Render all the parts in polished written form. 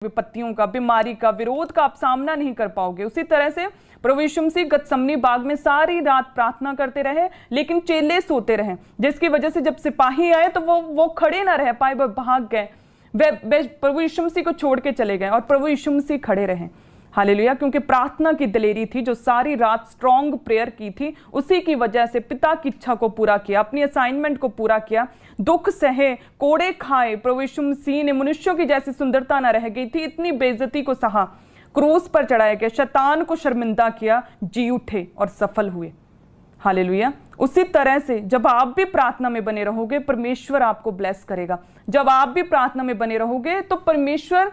विपत्तियों का, बीमारी का, विरोध का आप सामना नहीं कर पाओगे। उसी तरह से प्रभु यीशु मसीह गतसमनी बाग में सारी रात प्रार्थना करते रहे, लेकिन चेले सोते रहे, जिसकी वजह से जब सिपाही आए तो वो खड़े ना रह पाए, वो भाग गए, वे प्रभु यीशु मसीह को छोड़ के चले गए और प्रभु यीशु मसीह खड़े रहे। हालेलुया। क्योंकि प्रार्थना की दिलेरी थी, जो सारी रात स्ट्रॉन्ग प्रेयर की थी, उसी की वजह से पिता की इच्छा को पूरा किया, अपनी असाइनमेंट को पूरा किया, दुख सहे, कोड़े खाए। प्रभु यीशु मसीह ने मनुष्यों की जैसी सुंदरता न रह गई थी, इतनी बेइज्जती को सहा, क्रूस पर चढ़ाया गया, शैतान को शर्मिंदा किया, जी उठे और सफल हुए। हालेलुया। उसी तरह से जब आप भी प्रार्थना में बने रहोगे, परमेश्वर आपको ब्लेस करेगा। जब आप भी प्रार्थना में बने रहोगे तो परमेश्वर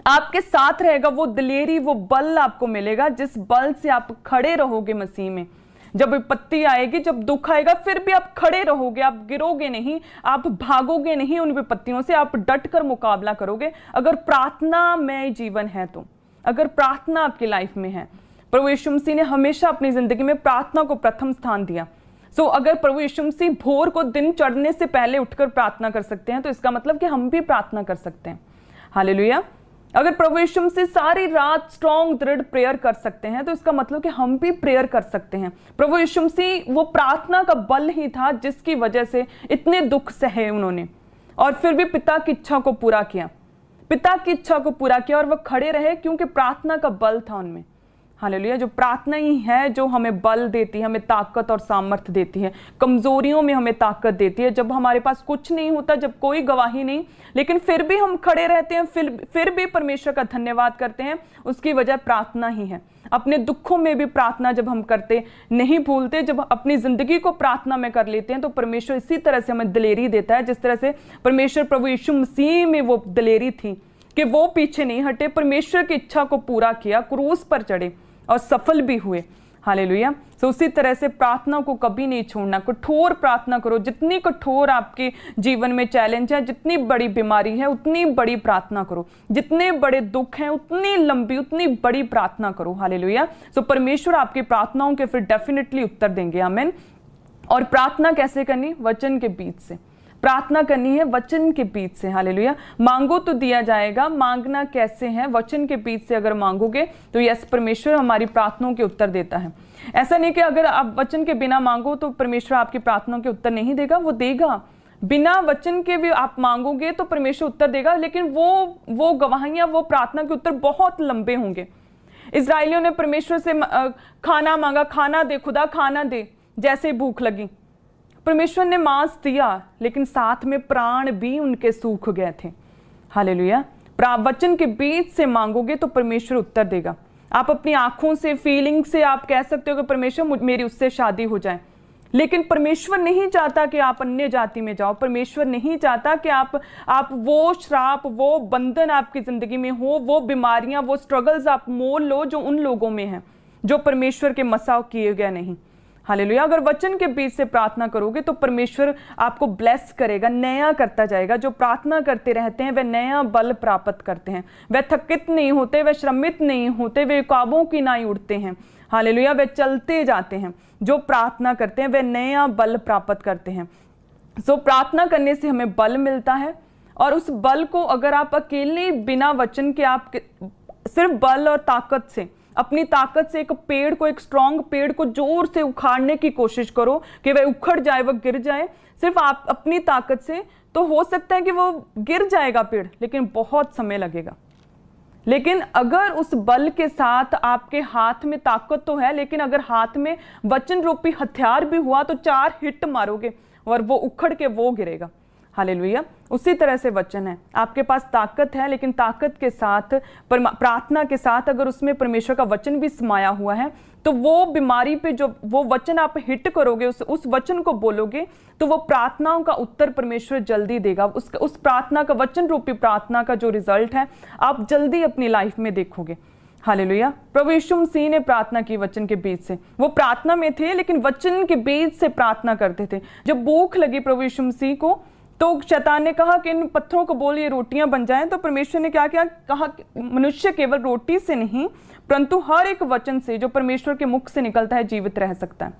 आपके साथ रहेगा। वो दिलेरी, वो बल आपको मिलेगा, जिस बल से आप खड़े रहोगे मसीह में। जब विपत्ति आएगी, जब दुख आएगा, फिर भी आप खड़े रहोगे, आप गिरोगे नहीं, आप भागोगे नहीं उन विपत्तियों से, आप डट कर मुकाबला करोगे। अगर प्रार्थना में जीवन है तो, अगर प्रार्थना आपकी लाइफ में है। प्रभु यीशु मसीह ने हमेशा अपनी जिंदगी में प्रार्थना को प्रथम स्थान दिया। अगर प्रभु यीशु मसीह भोर को दिन चढ़ने से पहले उठकर प्रार्थना कर सकते हैं, तो इसका मतलब कि हम भी प्रार्थना कर सकते हैं। हालेलुया। अगर प्रभु यीशु मसीह सारी रात स्ट्रॉन्ग दृढ़ प्रेयर कर सकते हैं, तो इसका मतलब कि हम भी प्रेयर कर सकते हैं। प्रभु यीशु मसीह वो प्रार्थना का बल ही था, जिसकी वजह से इतने दुख सहे उन्होंने, और फिर भी पिता की इच्छा को पूरा किया, पिता की इच्छा को पूरा किया, और वह खड़े रहे क्योंकि प्रार्थना का बल था उनमें। हालेलुया। जो प्रार्थना ही है जो हमें बल देती है, हमें ताकत और सामर्थ्य देती है, कमजोरियों में हमें ताकत देती है। जब हमारे पास कुछ नहीं होता, जब कोई गवाही नहीं, लेकिन फिर भी हम खड़े रहते हैं, फिर भी परमेश्वर का धन्यवाद करते हैं, उसकी वजह प्रार्थना ही है। अपने दुखों में भी प्रार्थना जब हम करते नहीं भूलते, जब अपनी जिंदगी को प्रार्थना में कर लेते हैं, तो परमेश्वर इसी तरह से हमें दिलेरी देता है, जिस तरह से परमेश्वर प्रभु यीशु मसीह में वो दिलेरी थी कि वो पीछे नहीं हटे, परमेश्वर की इच्छा को पूरा किया, क्रूस पर चढ़े और सफल भी हुए। हालेलुया। उसी तरह से प्रार्थना को कभी नहीं छोड़ना, कठोर प्रार्थना करो। जितनी कठोर आपके जीवन में चैलेंज है, जितनी बड़ी बीमारी है, उतनी बड़ी प्रार्थना करो। जितने बड़े दुख हैं, उतनी लंबी, उतनी बड़ी प्रार्थना करो। हालेलुया। परमेश्वर आपकी प्रार्थनाओं के फिर डेफिनेटली उत्तर देंगे। आमीन। और प्रार्थना कैसे करनी? वचन के बीच से प्रार्थना करनी है, वचन के बीच से। हालेलुया। मांगो तो दिया जाएगा। मांगना कैसे है? वचन के बीच से अगर मांगोगे तो यस, परमेश्वर हमारी प्रार्थनाओं के उत्तर देता है। ऐसा नहीं कि अगर आप वचन के बिना मांगो तो परमेश्वर आपकी प्रार्थनाओं के उत्तर नहीं देगा, वो देगा। बिना वचन के भी आप मांगोगे तो परमेश्वर उत्तर देगा, लेकिन वो गवाहियां, वो प्रार्थना के उत्तर बहुत लंबे होंगे। इजराइलियों ने परमेश्वर से खाना मांगा, खाना दे खुदा, खाना दे, जैसे भूख लगी। परमेश्वर ने मांस दिया, लेकिन साथ में प्राण भी उनके सूख गए थे। हालेलुया। वचन के बीच से मांगोगे तो परमेश्वर उत्तर देगा। आप अपनी आंखों से, फीलिंग से आप कह सकते हो कि परमेश्वर मेरी उससे शादी हो जाए, लेकिन परमेश्वर नहीं चाहता कि आप अन्य जाति में जाओ। परमेश्वर नहीं चाहता कि आप वो श्राप, वो बंधन आपकी जिंदगी में हो, वो बीमारियां, वो स्ट्रगल्स आप मोल लो जो उन लोगों में हैं, जो परमेश्वर के मसाव किए गए नहीं। हालेलुया। अगर वचन के बीच से प्रार्थना करोगे तो परमेश्वर आपको ब्लेस करेगा, नया करता जाएगा। जो प्रार्थना करते रहते हैं वे नया बल प्राप्त करते हैं, वे थकित नहीं होते, वे श्रमित नहीं होते, वे काबों की नाई उड़ते हैं। हालेलुया। वे चलते जाते हैं। जो प्रार्थना करते हैं वे नया बल प्राप्त करते हैं। प्रार्थना करने से हमें बल मिलता है, और उस बल को अगर आप अकेले बिना वचन के, आप सिर्फ बल और ताकत से, अपनी ताकत से एक पेड़ को, एक स्ट्रॉन्ग पेड़ को जोर से उखाड़ने की कोशिश करो कि वह उखड़ जाए, वह गिर जाए, सिर्फ आप अपनी ताकत से, तो हो सकता है कि वो गिर जाएगा पेड़, लेकिन बहुत समय लगेगा। लेकिन अगर उस बल के साथ आपके हाथ में ताकत तो है, लेकिन अगर हाथ में वचन रूपी हथियार भी हुआ तो 4 हिट मारोगे और वो उखड़ के वो गिरेगा। हालेलुया। उसी तरह से वचन है, आपके पास ताकत है, लेकिन ताकत के साथ, प्रार्थना के साथ, अगर उसमें परमेश्वर का वचन भी समाया हुआ है, तो वो बीमारी पे जो वो वचन आप हिट करोगे, उस वचन को बोलोगे, तो वो प्रार्थनाओं का उत्तर परमेश्वर जल्दी देगा। उस प्रार्थना का, वचन रूपी प्रार्थना का जो रिजल्ट है, आप जल्दी अपनी लाइफ में देखोगे। हालेलुया। प्रभु यीशु मसीह ने प्रार्थना की वचन के बीच से। वो प्रार्थना में थे, लेकिन वचन के बीच से प्रार्थना करते थे। जब भूख लगी प्रभु यीशु मसीह को, तो शैतान ने कहा कि इन पत्थरों को बोल, ये रोटियां बन जाएं। तो परमेश्वर ने क्या किया? कहा मनुष्य केवल रोटी से नहीं, परंतु हर एक वचन से जो परमेश्वर के मुख से निकलता है जीवित रह सकता है।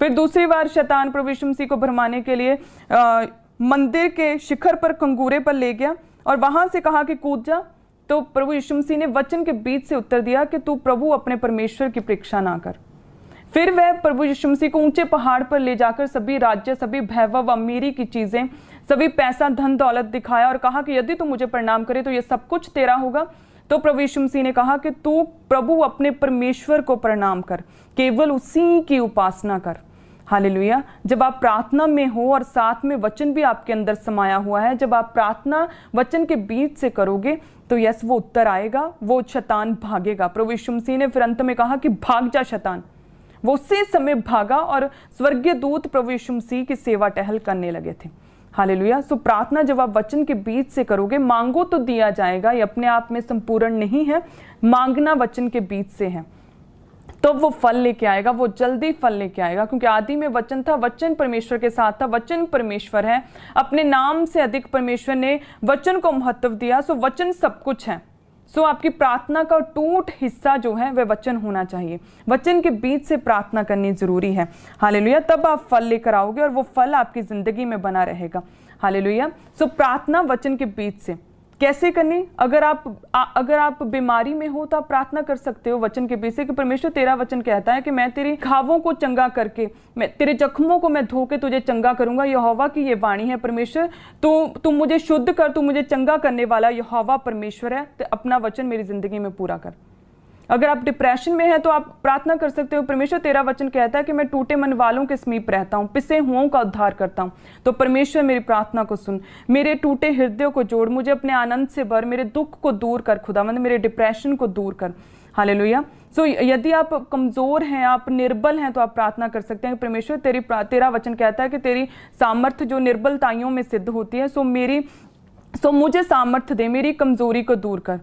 फिर दूसरी बार शैतान प्रभु यीशु मसीह को भरमाने के लिए मंदिर के शिखर पर, कंगूरे पर ले गया, और वहां से कहा कि कूद जा, तो प्रभु यीशु मसीह ने वचन के बीच से उत्तर दिया कि तू प्रभु अपने परमेश्वर की परीक्षा ना कर। फिर वह प्रभु यीशु मसीह को ऊंचे पहाड़ पर ले जाकर सभी राज्य, सभी वैभव, अमीरी की चीजें, सभी पैसा, धन दौलत दिखाया और कहा कि यदि तू मुझे प्रणाम करे तो ये सब कुछ तेरा होगा। तो प्रभु यीशु मसीह ने कहा कि तू प्रभु अपने परमेश्वर को प्रणाम कर, केवल उसी की उपासना कर। हालेलुया। जब आप प्रार्थना में हो और साथ में वचन भी आपके अंदर समाया हुआ है, जब आप प्रार्थना वचन के बीच से करोगे तो यस वो उत्तर आएगा, वो शैतान भागेगा। प्रभु यीशु मसीह ने फिर अंत में कहा कि भाग जा शैतान। वो उसी समय भागा और स्वर्गीय दूत प्रभु यीशु मसीह की सेवा टहल करने लगे थे। हालेलुया। सो प्रार्थना जब आप वचन के बीच से करोगे, मांगो तो दिया जाएगा, ये अपने आप में संपूर्ण नहीं है, मांगना वचन के बीच से है, तो वो फल लेके आएगा, वो जल्दी फल लेके आएगा। क्योंकि आदि में वचन था, वचन परमेश्वर के साथ था, वचन परमेश्वर है। अपने नाम से अधिक परमेश्वर ने वचन को महत्व दिया। सो वचन सब कुछ है। सो आपकी प्रार्थना का टूट हिस्सा जो है वह वचन होना चाहिए। वचन के बीच से प्रार्थना करनी जरूरी है। हालेलुया। तब आप फल लेकर आओगे और वो फल आपकी जिंदगी में बना रहेगा। हालेलुया। सो प्रार्थना वचन के बीच से कैसे करनी? अगर आप बीमारी में हो तो आप प्रार्थना कर सकते हो वचन के बीच से कि परमेश्वर तेरा वचन कहता है कि मैं तेरी घावों को चंगा करके, मैं तेरे जख्मों को मैं धो के तुझे चंगा करूंगा। यहोवा की ये वाणी है परमेश्वर, तू मुझे शुद्ध कर, तू मुझे चंगा करने वाला यहोवा परमेश्वर है, तो अपना वचन मेरी जिंदगी में पूरा कर। अगर आप डिप्रेशन में हैं तो आप प्रार्थना कर सकते हो, परमेश्वर तेरा वचन कहता है कि मैं टूटे मन वालों के समीप रहता हूँ, पिसे हुओं का उद्धार करता हूँ। तो परमेश्वर मेरी प्रार्थना को सुन, मेरे टूटे हृदय को जोड़, मुझे अपने आनंद से भर, मेरे दुख को दूर कर खुदावंद, मेरे डिप्रेशन को दूर कर। हालेलुया। सो यदि आप कमजोर हैं, आप निर्बल हैं, तो आप प्रार्थना कर सकते हैं परमेश्वर तेरा वचन कहता है कि तेरी सामर्थ्य जो निर्बलताइयों में सिद्ध होती है, सो मुझे सामर्थ्य दे, मेरी कमजोरी को दूर कर,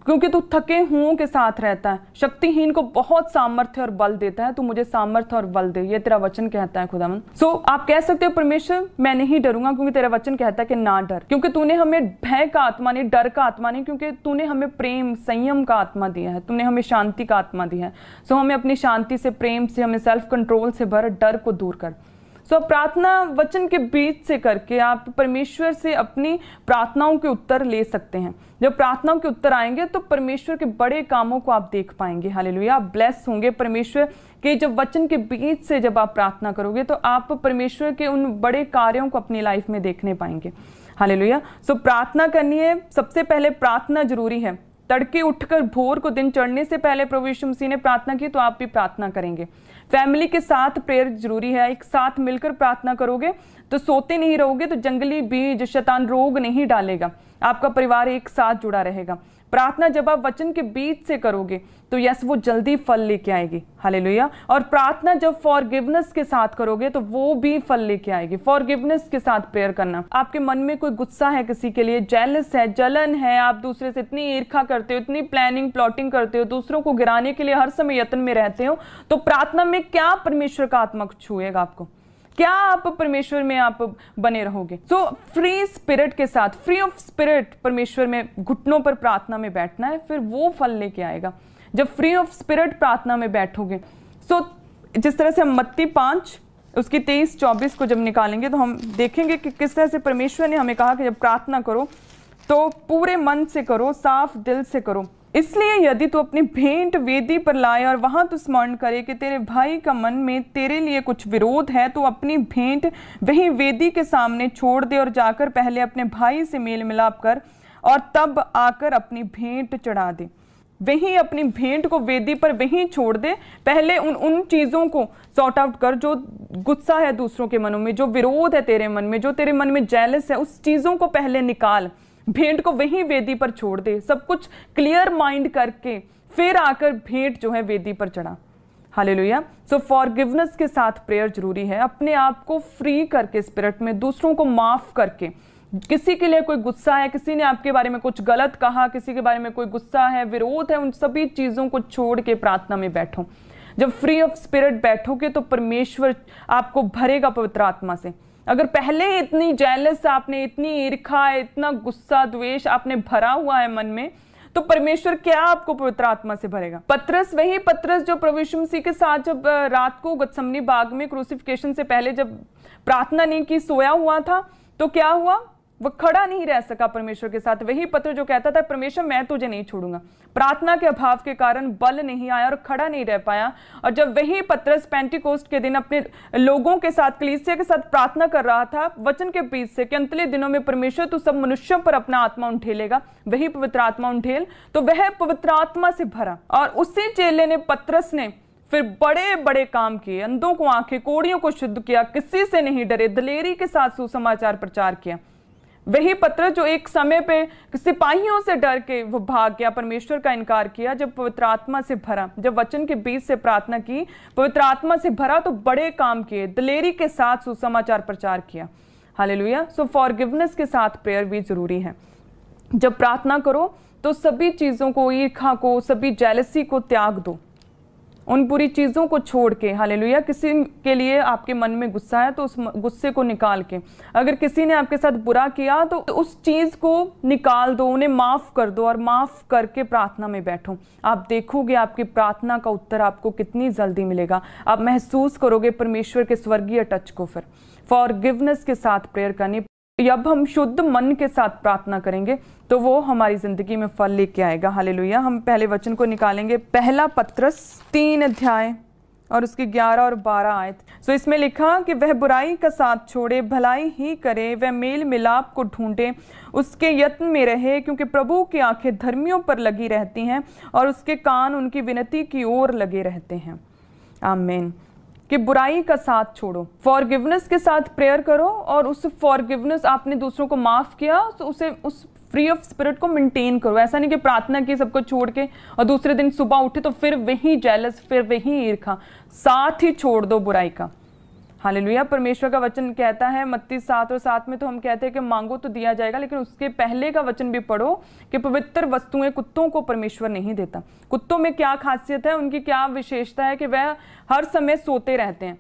क्योंकि तू थके हुओं के साथ रहता है, शक्तिहीन को बहुत सामर्थ्य और बल देता है, तू मुझे सामर्थ्य और बल दे, ये तेरा वचन कहता है खुदावंद। सो आप कह सकते हो परमेश्वर मैं नहीं डरूंगा, क्योंकि तेरा वचन कहता है कि ना डर, क्योंकि तूने हमें भय का आत्मा नहीं, डर का आत्मा नहीं, क्योंकि तूने हमें प्रेम संयम का आत्मा दिया है, तूने हमें शांति का आत्मा दिया है। सो हमें अपनी शांति से, प्रेम से, हमें सेल्फ कंट्रोल से भर, डर को दूर कर। सो प्रार्थना वचन के बीच से करके आप परमेश्वर से अपनी प्रार्थनाओं के उत्तर ले सकते हैं। जब प्रार्थनाओं के उत्तर आएंगे तो परमेश्वर के बड़े कामों को आप देख पाएंगे। हालेलुया। आप ब्लेस होंगे परमेश्वर के जब वचन के बीच से जब आप प्रार्थना करोगे तो आप परमेश्वर के उन बड़े कार्यों को अपनी लाइफ में देखने पाएंगे। हालेलुया। सो प्रार्थना करनी है, सबसे पहले प्रार्थना जरूरी है। तड़के उठकर भोर को दिन चढ़ने से पहले प्रभु यीशु मसीह ने प्रार्थना की, तो आप भी प्रार्थना करेंगे। फैमिली के साथ प्रेयर जरूरी है, एक साथ मिलकर प्रार्थना करोगे तो सोते नहीं रहोगे, तो जंगली बीज शैतान रोग नहीं डालेगा, आपका परिवार एक साथ जुड़ा रहेगा। प्रार्थना जब आप वचन के बीच से करोगे तो यस वो जल्दी फल लेके आएगी। हालेलुया। और प्रार्थना जब फॉरगिवनेस के साथ करोगे तो वो भी फल लेके आएगी। फॉरगिवनेस के साथ प्रेयर करना, आपके मन में कोई गुस्सा है किसी के लिए, जेलस है, जलन है, आप दूसरे से इतनी ईर्ष्या करते हो, इतनी प्लानिंग प्लॉटिंग करते हो, दूसरों को गिराने के लिए हर समय यत्न में रहते हो, तो प्रार्थना में क्या परमेश्वर का आत्मा छुएगा आपको? क्या आप परमेश्वर में आप बने रहोगे? सो फ्री स्पिरिट के साथ, फ्री ऑफ स्पिरिट परमेश्वर में घुटनों पर प्रार्थना में बैठना है, फिर वो फल लेके आएगा जब फ्री ऑफ स्पिरिट प्रार्थना में बैठोगे। सो जिस तरह से हम मत्ती 5 उसकी 23-24 को जब निकालेंगे तो हम देखेंगे कि किस तरह से परमेश्वर ने हमें कहा कि जब प्रार्थना करो तो पूरे मन से करो, साफ दिल से करो। इसलिए यदि तू अपनी भेंट वेदी पर लाए और वहां तू स्मरण करे कि तेरे भाई का मन में तेरे लिए कुछ विरोध है, तो अपनी भेंट वही वेदी के सामने छोड़ दे और जाकर पहले अपने भाई से मेल मिलाप कर और तब आकर अपनी भेंट चढ़ा दे। वही अपनी भेंट को वेदी पर वहीं छोड़ दे, पहले उन चीजों को सॉर्ट आउट कर जो गुस्सा है दूसरों के मनों में, जो विरोध है तेरे मन में, जो तेरे मन में जेलस है, उस चीजों को पहले निकाल, भेंट को वहीं वेदी पर छोड़ दे, सब कुछ क्लियर माइंड करके फिर आकर भेंट जो है वेदी पर चढ़ा। हालेलुया। सो फॉरगिवनेस के साथ प्रेयर जरूरी है, अपने आप को फ्री करके स्पिरिट में, दूसरों को माफ करके। किसी के लिए कोई गुस्सा है, किसी ने आपके बारे में कुछ गलत कहा, किसी के बारे में कोई गुस्सा है, विरोध है, उन सभी चीजों को छोड़ के प्रार्थना में बैठो। जब फ्री ऑफ स्पिरिट बैठोगे तो परमेश्वर आपको भरेगा पवित्र आत्मा से। अगर पहले इतनी जेलस आपने, इतनी ईर्ष्या, इतना गुस्सा द्वेष आपने भरा हुआ है मन में, तो परमेश्वर क्या आपको पवित्र आत्मा से भरेगा? वही पतरस जो प्रभु यीशु मसीह के साथ जब रात को गतसमनी बाग में क्रूसिफिकेशन से पहले जब प्रार्थना नहीं की, सोया हुआ था, तो क्या हुआ? वो खड़ा नहीं रह सका परमेश्वर के साथ। वही पत्र जो कहता था परमेश्वर मैं तुझे नहीं छोड़ूंगा, प्रार्थना के अभाव के कारण बल नहीं आया और खड़ा नहीं रह पाया। और जब वही पत्रस पेंटिकोस्ट के दिन अपने लोगों के साथ, कलीसिया के साथ प्रार्थना कर रहा था वचन के बीच से कि अंतले दिनों में परमेश्वर तू सब मनुष्यों पर अपना आत्मा उंठेलेगा, वही पवित्र आत्मा उंठेल, तो वह पवित्र आत्मा से भरा। और उसी चेले ने, पत्रस ने फिर बड़े बड़े काम किए, अंधों को आंखें, कोढ़ियों को शुद्ध किया, किसी से नहीं डरे, दलेरी के साथ सुसमाचार प्रचार किया। वही पत्रस जो एक समय पे सिपाहियों से डर के वो भाग गया, परमेश्वर का इनकार किया, जब पवित्र आत्मा से भरा, जब वचन के बीच से प्रार्थना की, पवित्र आत्मा से भरा, तो बड़े काम किए, दलेरी के साथ सुसमाचार प्रचार किया। हालेलुया। सो फॉरगिवनेस के साथ प्रेयर भी जरूरी है। जब प्रार्थना करो तो सभी चीजों को, ईर्ष्या को, सभी जेलसी को त्याग दो, उन बुरी चीजों को छोड़ के। हालेलुया। किसी के लिए आपके मन में गुस्सा है तो उस गुस्से को निकाल के, अगर किसी ने आपके साथ बुरा किया तो उस चीज को निकाल दो, उन्हें माफ कर दो और माफ करके प्रार्थना में बैठो। आप देखोगे आपकी प्रार्थना का उत्तर आपको कितनी जल्दी मिलेगा। आप महसूस करोगे परमेश्वर के स्वर्गीय टच को। फिर फॉरगिवनेस के साथ प्रेयर करनी। जब हम शुद्ध मन के साथ प्रार्थना करेंगे तो वो हमारी जिंदगी में फल लेके आएगा। हालेलुया। हम पहले वचन को निकालेंगे, पहला पत्रस 3 अध्याय और उसकी 11 और 12 आयत। सो इसमें लिखा कि वह बुराई का साथ छोड़े, भलाई ही करे, वह मेल मिलाप को ढूंढे, उसके यत्न में रहे, क्योंकि प्रभु की आंखें धर्मियों पर लगी रहती हैं और उसके कान उनकी विनती की ओर लगे रहते हैं। आमीन। कि बुराई का साथ छोड़ो, फॉरगिवनेस के साथ प्रेयर करो और उस फॉरगिवनेस, आपने दूसरों को माफ किया तो उसे, उस फ्री ऑफ स्पिरिट को मेंटेन करो। ऐसा नहीं कि प्रार्थना की सबको छोड़ के और दूसरे दिन सुबह उठे तो फिर वही जेलस, फिर वही ईर्ष्या, साथ ही छोड़ दो बुराई का। हालेलुया। परमेश्वर का वचन कहता है मत्ती 7 और 7 में, तो हम कहते हैं कि मांगो तो दिया जाएगा, लेकिन उसके पहले का वचन भी पढ़ो कि पवित्र वस्तुएं कुत्तों को परमेश्वर नहीं देता। कुत्तों में क्या खासियत है, उनकी क्या विशेषता है कि वह हर समय सोते रहते हैं,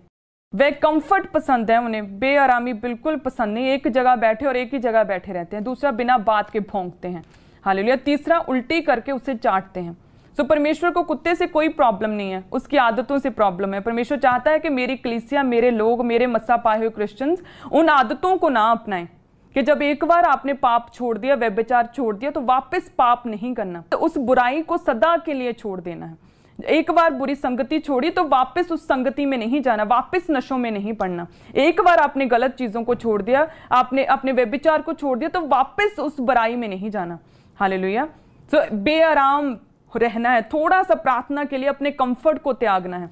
वह कंफर्ट पसंद है, उन्हें बेआरामी बिल्कुल पसंद नहीं, एक जगह बैठे और एक ही जगह बैठे रहते हैं। दूसरा, बिना बात के भौंकते हैं। हालेलुया। तीसरा, उल्टी करके उसे चाटते हैं। सो परमेश्वर को कुत्ते से कोई प्रॉब्लम नहीं है, उसकी आदतों से प्रॉब्लम है। परमेश्वर चाहता है कि मेरी कलीसिया, मेरे लोग, मेरे मस्सा पाए हुए क्रिश्चियंस उन आदतों को ना अपनाएं कि जब एक बार आपने पाप छोड़ दिया, व्यभिचार छोड़ दिया, तो वापस पाप नहीं करना, तो उस बुराई को सदा के लिए छोड़ देना है। एक बार बुरी संगति छोड़ी तो वापस उस संगति में नहीं जाना, वापस नशों में नहीं पड़ना। एक बार आपने गलत चीजों को छोड़ दिया, आपने अपने व्यभिचार को छोड़ दिया, तो वापस उस बुराई में नहीं जाना। हालेलुया। सो बेआराम रहना है, थोड़ा सा प्रार्थना के लिए अपने कंफर्ट को त्यागना है,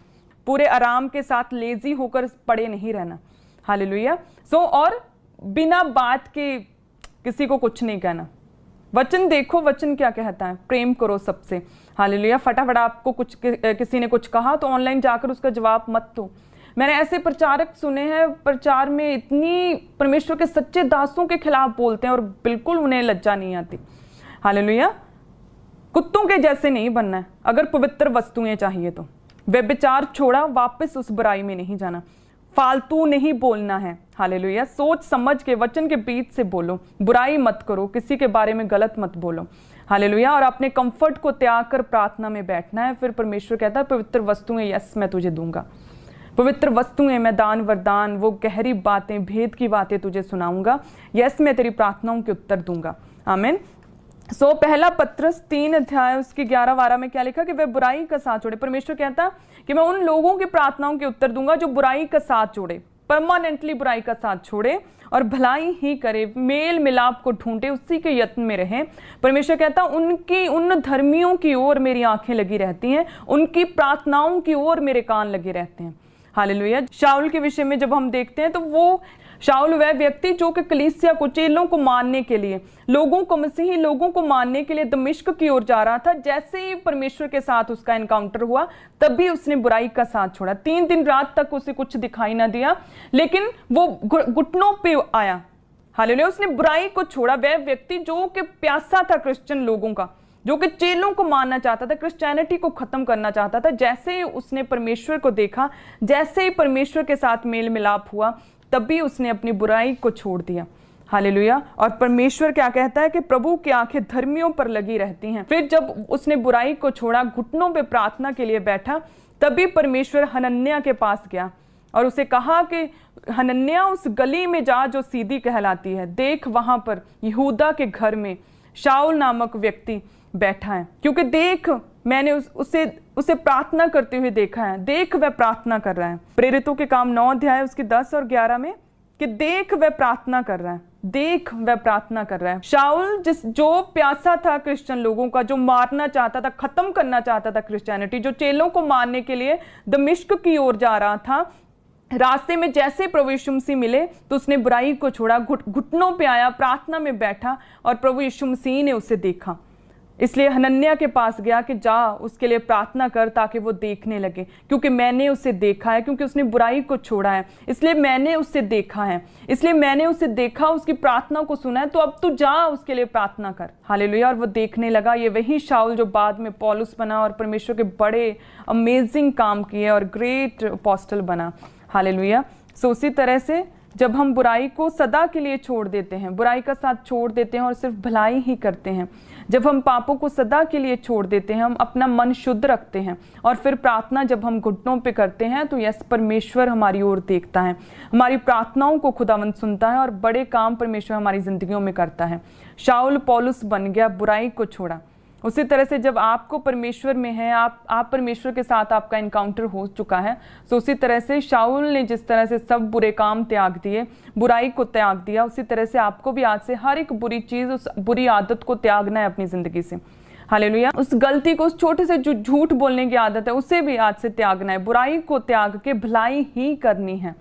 पूरे आराम के साथ लेजी होकर पड़े नहीं रहना। हालेलुया। सो और बिना बात के किसी को कुछ नहीं कहना। वचन देखो, वचन क्या कहता है, प्रेम करो सबसे। हालेलुया। फटाफट आपको कुछ किसी ने कुछ कहा तो ऑनलाइन जाकर उसका जवाब मत दो। मैंने ऐसे प्रचारक सुने हैं, प्रचार में इतनी परमेश्वर के सच्चे दासों के खिलाफ बोलते हैं और बिल्कुल उन्हें लज्जा नहीं आती। हालेलुया। कुत्तों के जैसे नहीं बनना है। अगर पवित्र वस्तुएं चाहिए तो व्यभिचार छोड़ा, वापस उस बुराई में नहीं जाना, फालतू नहीं बोलना है। हालेलुया। सोच समझ के वचन के बीच से बोलो, बुराई मत करो, किसी के बारे में गलत मत बोलो। हालेलुया। और अपने कंफर्ट को त्याग कर प्रार्थना में बैठना है। फिर परमेश्वर कहता है पवित्र वस्तुएं, यस मैं तुझे दूंगा, पवित्र वस्तुएं, मैं दान वरदान, वो गहरी बातें, भेद की बातें तुझे सुनाऊंगा। यस मैं तेरी प्रार्थनाओं के उत्तर दूंगा। आमीन। सो पहला पत्रस 3 अध्याय उसकी 11-12 में क्या लिखा कि वह बुराई का साथ छोड़े। परमेश्वर कहता कि मैं उन लोगों की प्रार्थनाओं के उत्तर दूंगा जो बुराई का साथ छोड़े, परमानेंटली बुराई का साथ छोड़े और भलाई ही करे, मेल मिलाप को ढूंढे, उसी के यत्न में रहे। परमेश्वर कहता उन धर्मियों की ओर मेरी आंखें लगी रहती हैं, उनकी प्रार्थनाओं की ओर मेरे कान लगे रहते हैं। हालेलुया। शाऊल के विषय में जब हम देखते हैं तो वो शाऊल वह व्यक्ति जो कि कलीसिया को, चेलों को मारने के लिए, लोगों को, मसीही लोगों को मारने के लिए दमिश्क की ओर जा रहा था। जैसे ही परमेश्वर के साथ उसका एनकाउंटर हुआ तभी उसने बुराई का साथ छोड़ा। 3 दिन रात तक उसे कुछ दिखाई ना दिया, लेकिन वो घुटनों पे आया। हालेलुया। उसने बुराई को छोड़ा। वह व्यक्ति जो कि प्यासा था क्रिश्चियन लोगों का, जो कि चेलों को मारना चाहता था, क्रिश्चियनिटी को खत्म करना चाहता था, जैसे ही उसने परमेश्वर को देखा, जैसे ही परमेश्वर के साथ मेल मिलाप हुआ, तभी उसने अपनी बुराई को छोड़ दिया। हालेलुया। और परमेश्वर क्या कहता है कि प्रभु की आंखें धर्मियों पर लगी रहती हैं। फिर जब उसने बुराई को छोड़ा, घुटनों पे प्रार्थना के लिए बैठा, तभी परमेश्वर हनन्याह के पास गया और उसे कहा कि हनन्याह उस गली में जा जो सीधी कहलाती है, देख वहां पर यहूदा के घर में शाऊल नामक व्यक्ति बैठा है, क्योंकि देख मैंने उसे प्रार्थना करते हुए देखा है। देख वह प्रार्थना कर रहा है। प्रेरितों के काम 9 अध्याय उसकी 10 और 11 में कि देख वह प्रार्थना कर रहा है, देख वह प्रार्थना कर रहा है। शाऊल जो प्यासा था क्रिश्चियन लोगों का, जो मारना चाहता था, खत्म करना चाहता था क्रिश्चियनिटी, जो चेलों को मारने के लिए दमिश्क की ओर जा रहा था, रास्ते में जैसे प्रभु यीशु मसीह मिले तो उसने बुराई को छोड़ा, घुटनों पे आया, प्रार्थना में बैठा और प्रभु यीशु मसीह ने उसे देखा। इसलिए हनन्याह के पास गया कि जा उसके लिए प्रार्थना कर ताकि वो देखने लगे, क्योंकि मैंने उसे देखा है, क्योंकि उसने बुराई को छोड़ा है, इसलिए मैंने उसे देखा है, इसलिए मैंने उसे देखा, उसकी प्रार्थना को सुना है, तो अब तू जा उसके लिए प्रार्थना कर। हालेलुया। और वो देखने लगा। ये वही शाऊल जो बाद में पौलुस बना और परमेश्वर के बड़े अमेजिंग काम किए और ग्रेट अपोस्टल बना। हालेलुया। सो उसी तरह से जब हम बुराई को सदा के लिए छोड़ देते हैं, बुराई का साथ छोड़ देते हैं और सिर्फ भलाई ही करते हैं, जब हम पापों को सदा के लिए छोड़ देते हैं, हम अपना मन शुद्ध रखते हैं और फिर प्रार्थना जब हम घुटनों पे करते हैं, तो यस परमेश्वर हमारी ओर देखता है, हमारी प्रार्थनाओं को खुदावंद सुनता है और बड़े काम परमेश्वर हमारी जिंदगियों में करता है। शाऊल पौलुस बन गया, बुराई को छोड़ा। उसी तरह से जब आपको परमेश्वर में है, आप परमेश्वर के साथ आपका इनकाउंटर हो चुका है, तो उसी तरह से शाऊल ने जिस तरह से सब बुरे काम त्याग दिए, बुराई को त्याग दिया, उसी तरह से आपको भी आज से हर एक बुरी चीज़, उस बुरी आदत को त्यागना है अपनी ज़िंदगी से। हालेलुया। उस गलती को, उस छोटे से जो झूठ बोलने की आदत है, उसे भी आज से त्यागना है। बुराई को त्याग के भलाई ही करनी है।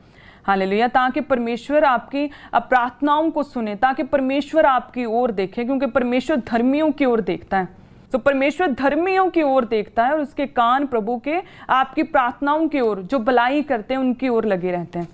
हालेलुया। ताकि परमेश्वर आपकी प्रार्थनाओं को सुने, ताकि परमेश्वर आपकी ओर देखे, क्योंकि परमेश्वर धर्मियों की ओर देखता है। तो परमेश्वर धर्मियों की ओर देखता है और उसके कान प्रभु के आपकी प्रार्थनाओं की ओर, जो भलाई करते हैं उनकी ओर लगे रहते हैं।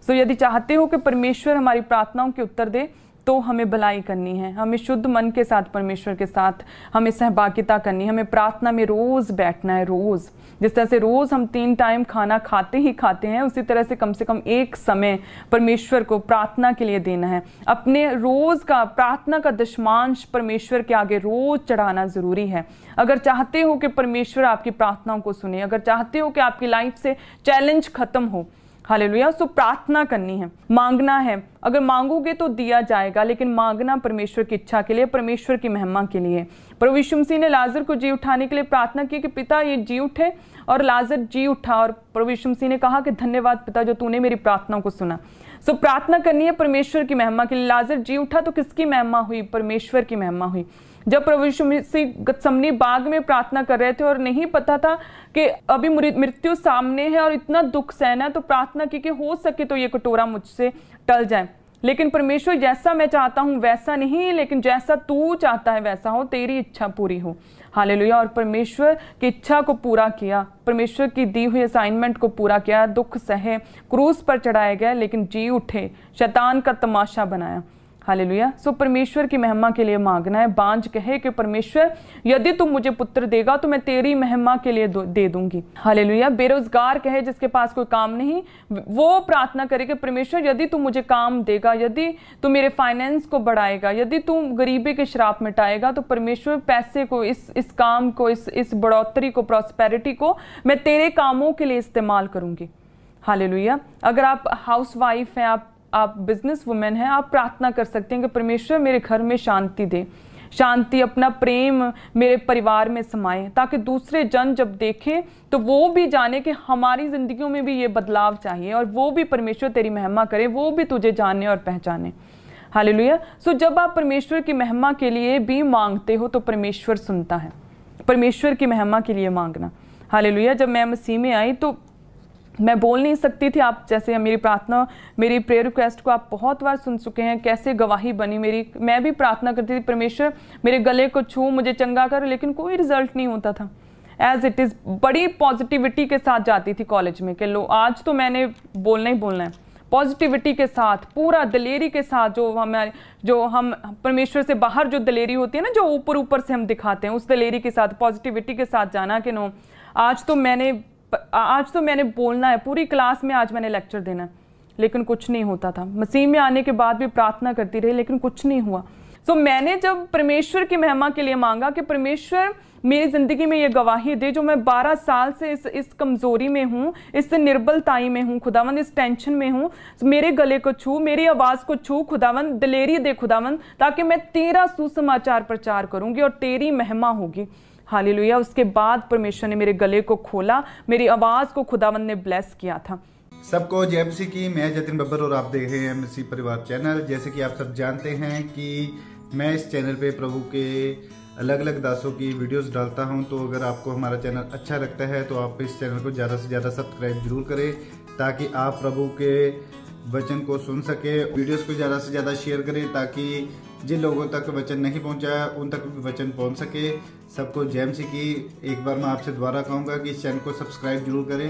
तो यदि चाहते हो कि परमेश्वर हमारी प्रार्थनाओं के उत्तर दे, तो हमें भलाई करनी है, हमें शुद्ध मन के साथ परमेश्वर के साथ हमें सहभागिता करनी है, हमें प्रार्थना में रोज बैठना है। रोज जिस तरह से रोज हम 3 टाइम खाना खाते ही खाते हैं, उसी तरह से कम एक समय परमेश्वर को प्रार्थना के लिए देना है। अपने रोज का प्रार्थना का दशमांश परमेश्वर के आगे रोज चढ़ाना जरूरी है। अगर चाहते हो कि परमेश्वर आपकी प्रार्थनाओं को सुने, अगर चाहते हो कि आपकी लाइफ से चैलेंज खत्म हो, हालेलुया, सो प्रार्थना करनी है, मांगना है। अगर मांगोगे तो दिया जाएगा, लेकिन मांगना परमेश्वर की इच्छा के लिए, परमेश्वर की महिमा के लिए। प्रभु यीशु मसीह ने लाजर को जी उठाने के लिए प्रार्थना की कि पिता ये जी उठे, और लाजर जी उठा और प्रभु यीशु मसीह ने कहा कि धन्यवाद पिता जो तूने मेरी प्रार्थना को सुना। सो प्रार्थना करनी है परमेश्वर की महिमा के लिए। लाजर जी उठा तो किसकी महिमा हुई? परमेश्वर की महिमा हुई। जब प्रभु यीशु मसीह गतसमनी बाग में प्रार्थना कर रहे थे और नहीं पता था कि अभी मृत्यु सामने है और इतना दुख सहना है, तो प्रार्थना की कि हो सके तो ये कटोरा मुझसे टल जाए, लेकिन परमेश्वर जैसा मैं चाहता हूं वैसा नहीं, लेकिन जैसा तू चाहता है वैसा हो, तेरी इच्छा पूरी हो। हालेलुया। और परमेश्वर की इच्छा को पूरा किया, परमेश्वर की दी हुई असाइनमेंट को पूरा किया, दुख सहे, क्रूस पर चढ़ाए गए, लेकिन जी उठे, शैतान का तमाशा बनाया। हालेलुया। सो परमेश्वर की महिमा के लिए मांगना है। बांझ कहे कि परमेश्वर यदि तुम मुझे पुत्र देगा तो मैं तेरी महिमा के लिए दे दूंगी। हालेलुया। बेरोजगार कहे जिसके पास कोई काम नहीं, वो प्रार्थना करे कि परमेश्वर यदि तुम मुझे काम देगा, यदि तुम मेरे फाइनेंस को बढ़ाएगा, यदि तुम गरीबी के श्राप मिटाएगा, तो परमेश्वर पैसे को, इस काम को, इस बढ़ोतरी को, प्रॉस्पेरिटी को मैं तेरे कामों के लिए इस्तेमाल करूंगी। हालेलुया। अगर आप हाउस वाइफ हैं, आप बिजनेस वुमेन हैं, आप प्रार्थना कर सकते हैं कि परमेश्वर मेरे घर में शांति दे, शांति, अपना प्रेम मेरे परिवार में समाए, ताकि दूसरे जन जब देखें तो वो भी जाने कि हमारी जिंदगियों में भी ये बदलाव चाहिए और वो भी परमेश्वर तेरी महिमा करे, वो भी तुझे जाने और पहचाने। हालेलुया। सो जब आप परमेश्वर की महिमा के लिए भी मांगते हो तो परमेश्वर सुनता है। परमेश्वर की महिमा के लिए मांगना। हालेलुया। जब मैं मसीह में आई तो मैं बोल नहीं सकती थी। आप जैसे मेरी प्रार्थना, मेरी प्रेयर रिक्वेस्ट को आप बहुत बार सुन चुके हैं, कैसे गवाही बनी मेरी। मैं भी प्रार्थना करती थी परमेश्वर मेरे गले को छू, मुझे चंगा कर, लेकिन कोई रिजल्ट नहीं होता था। एज इट इज़ बड़ी पॉजिटिविटी के साथ जाती थी कॉलेज में कि लो आज तो मैंने बोलना ही बोलना है, पॉजिटिविटी के साथ, पूरा दलेरी के साथ, जो हम परमेश्वर से बाहर जो दलेरी होती है ना, जो ऊपर ऊपर से हम दिखाते हैं, उस दलेरी के साथ, पॉजिटिविटी के साथ जाना कि नो आज तो मैंने बोलना है, पूरी क्लास में आज मैंने लेक्चर देना है, लेकिन कुछ नहीं होता था। मसीह में आने के बाद भी प्रार्थना करती रही, लेकिन कुछ नहीं हुआ। सो मैंने जब परमेश्वर की महिमा के लिए मांगा कि परमेश्वर मेरी जिंदगी में ये गवाही दे, जो मैं 12 साल से इस कमजोरी में हूँ, इस निर्बलताई में हूँ खुदावंद, इस टेंशन में हूँ, मेरे गले को छू, मेरी आवाज को छू खुदावंद, दिलेरी दे खुदावंद, ताकि मैं तेरा सुसमाचार प्रचार करूंगी और तेरी महिमा होगी। हालेलुया। उसके बाद परमेश्वर ने मेरे गले को खोला, मेरी आवाज को खुदावंद ने ब्लेस किया था। सबको जय मसीह की। मैं जतिन बब्बर और आप देख रहे हैं मसीह परिवार चैनल। जैसे कि आप सब जानते हैं कि मैं इस चैनल पे प्रभु के अलग अलग दासों की वीडियोस डालता हूं, तो अगर आपको हमारा चैनल अच्छा लगता है तो आप इस चैनल को ज़्यादा से ज़्यादा सब्सक्राइब जरूर करें, ताकि आप प्रभु के वचन को सुन सके। वीडियोस को ज़्यादा से ज़्यादा शेयर करें, ताकि जिन लोगों तक वचन नहीं पहुंचा उन तक भी वचन पहुंच सके। सबको जय मसीह की। एक बार मैं आपसे दोबारा कहूँगा कि इस चैनल को सब्सक्राइब जरूर करें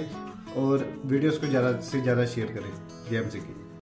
और वीडियोस को ज़्यादा से ज़्यादा शेयर करें। जय मसीह की।